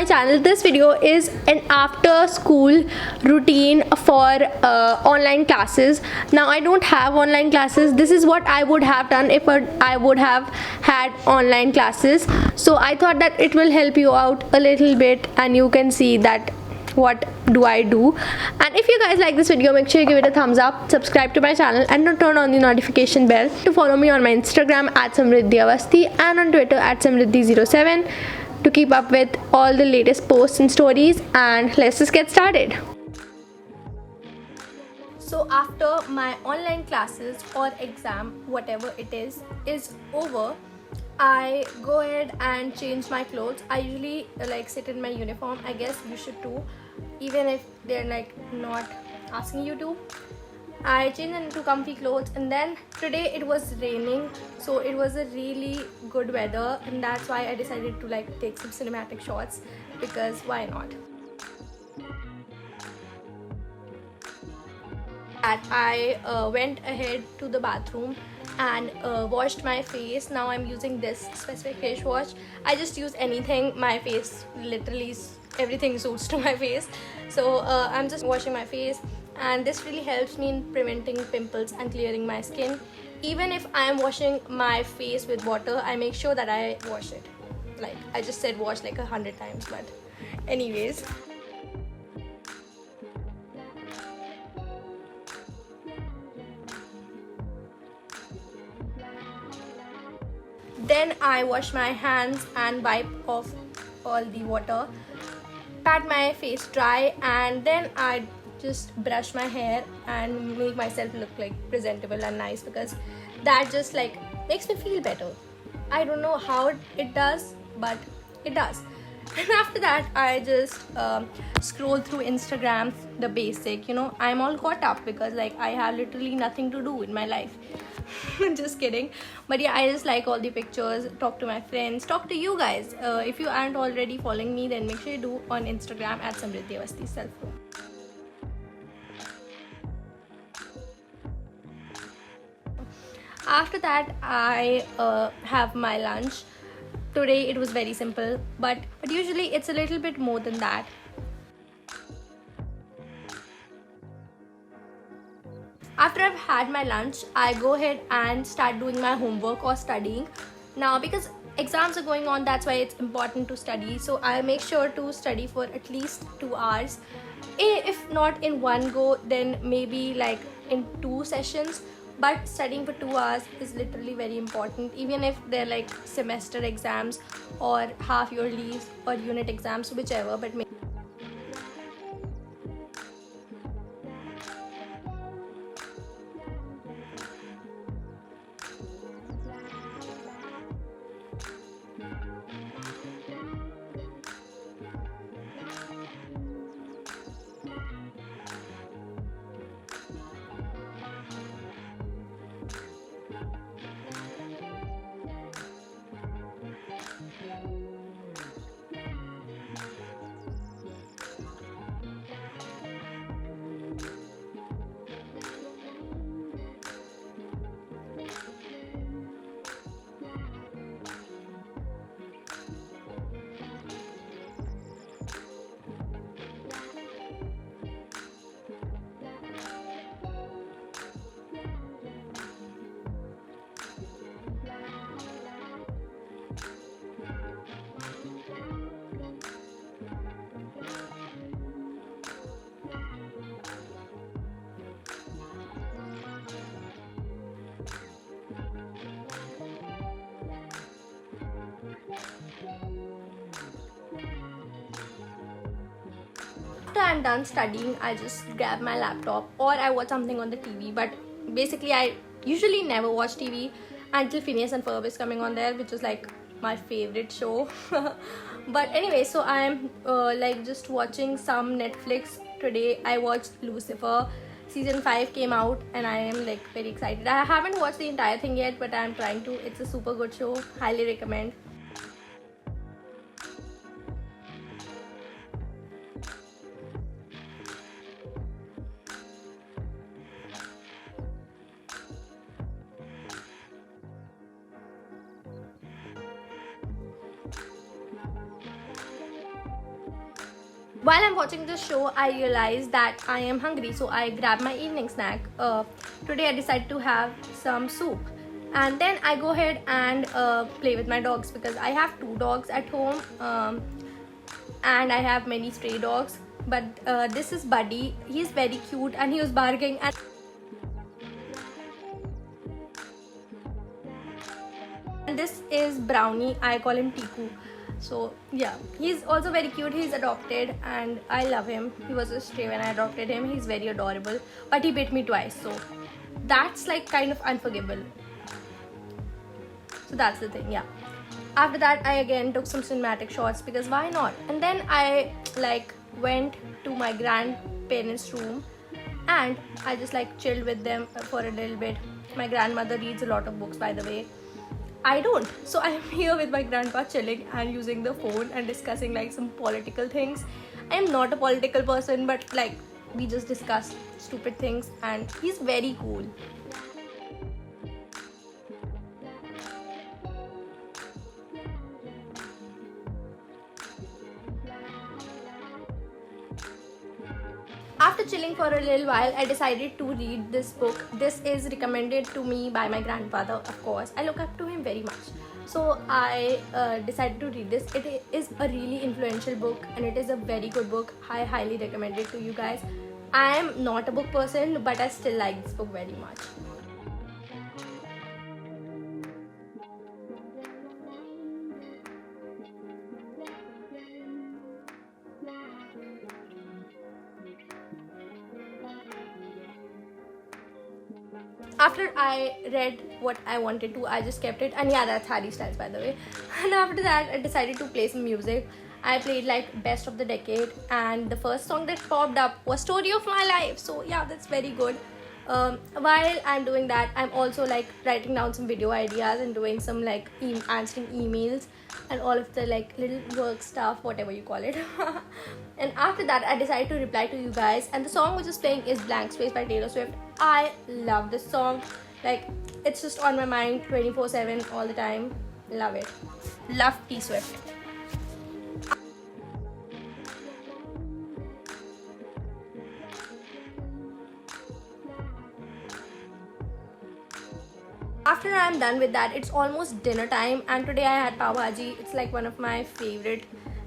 my channel. This video is an after school routine for online classes. Now I don't have online classes. This is what I would have done if I would have had online classes. So I thought that it will help you out a little bit and you can see that what do I do. And if you guys like this video, make sure you give it a thumbs up, subscribe to my channel and turn on the notification bell. To follow me on my Instagram at Samriddhi Awasthi and on Twitter at Samriddhi07 to keep up with all the latest posts and stories. And let's just get started. So after my online classes or exam, whatever it is over, I go ahead and change my clothes. I usually sit in my uniform. I guess you should too, even if they're not asking you to. I change into comfy clothes, and then today it was raining, so it was a really good weather, and that's why I decided to take some cinematic shots, because why not. I went ahead to the bathroom and washed my face. Now I'm using this specific face wash. I just use anything. My face literally everything suits to my face, so I'm just washing my face, and this really helps me in preventing pimples and clearing my skin. Even if I am washing my face with water, I make sure that I wash it. I just said wash 100 times, but anyways. Then I wash my hands and wipe off all the water, pat my face dry, and then I just brush my hair and make myself look presentable and nice, because that just makes me feel better. I don't know how it does, but it does. And after that I just scroll through Instagram, the basic, I'm all caught up because I have literally nothing to do in my life. Just kidding, but yeah, I just like all the pictures, talk to my friends, talk to you guys. If you aren't already following me, then make sure you do on Instagram at Samriddhi Awasthi Self-Grow. After that I have my lunch. Today it was very simple, but usually it's a little bit more than that. After I've had my lunch, I go ahead and start doing my homework or studying. Now because exams are going on, that's why it's important to study, so I make sure to study for at least 2 hours. If not in one go, then maybe in 2 sessions. But studying for 2 hours is literally very important, even if they're semester exams or half yearlies or unit exams, whichever. But after I'm done studying, I just grab my laptop or I watch something on the TV. But basically I usually never watch TV until Phineas and Ferb is coming on there, which is my favorite show. But anyway, so I'm just watching some Netflix. Today I watched Lucifer. Season 5 came out and I am very excited. I haven't watched the entire thing yet, but I'm trying to. It's a super good show, highly recommend. While I'm watching this show, I realized that I am hungry, so I grabbed my evening snack. Today I decided to have some soup, and then I go ahead and play with my dogs because I have 2 dogs at home, and I have many stray dogs. But this is Buddy. He's very cute and he was barking, and this is Brownie. I call him Tiku. So yeah, he's also very cute. He's adopted and I love him. He was a stray when I adopted him. He's very adorable, but he bit me twice, so that's like kind of unforgivable. So that's the thing. Yeah, after that I again took some cinematic shots because why not. And then I like went to my grandparents' room and I just like chilled with them for a little bit. My grandmother reads a lot of books, by the way. I don't. So I'm here with my grandpa chilling and using the phone and discussing like some political things. I am not a political person, but like we just discuss stupid things and he's very cool. After chilling for a little while, I decided to read this book. This is recommended to me by my grandfather, of course. I look up to him very much. So I decided to read this. It is a really influential book and it is a very good book. I highly recommend it to you guys. I am not a book person, but I still like this book very much. After I read what I wanted to, I just kept it. And yeah, that's Harry Styles, by the way. And after that, I decided to play some music. I played like Best of the Decade, and the first song that popped up was Story of My Life. So yeah, that's very good. While I'm doing that, I'm also like writing down some video ideas and doing some like answering emails and all of the like little work stuff, whatever you call it. And after that, I decided to reply to you guys, and the song which is playing is Blank Space by Taylor Swift. I love this song. Like, it's just on my mind 24/7 all the time. Love it. Love T Swift. After I'm done with that, it's almost dinner time, and today I had pav bhaji. It's like one of my favorite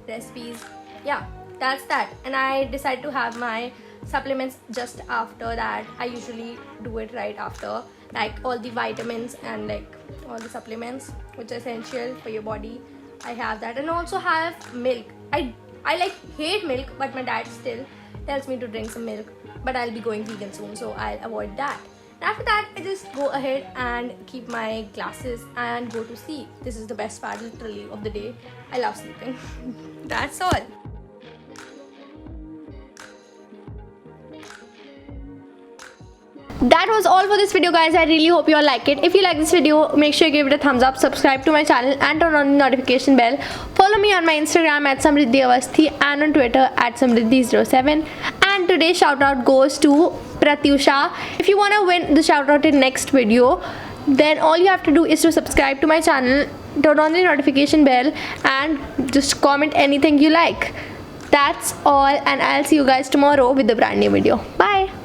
recipes. Yeah, that's that. And I decided to have my supplements just after that. I usually do it right after, like all the vitamins and like all the supplements which are essential for your body. I have that, and also have milk. I like hate milk, but my dad still tells me to drink some milk, but I'll be going vegan soon, so I'll avoid that. After that, I just go ahead and keep my glasses and go to sleep. This is the best part literally of the day. I love sleeping. That's all. That was all for this video, guys. I really hope you all like it. If you like this video, make sure you give it a thumbs up, subscribe to my channel and turn on the notification bell. Follow me on my Instagram at Samriddhi Awasthi and on Twitter at Samriddhi07. And today's shout out goes to Pratyusha. If you want to win the shout out in next video, then all you have to do is to subscribe to my channel, turn on the notification bell, and just comment anything you like. That's all, and I'll see you guys tomorrow with the brand new video. Bye.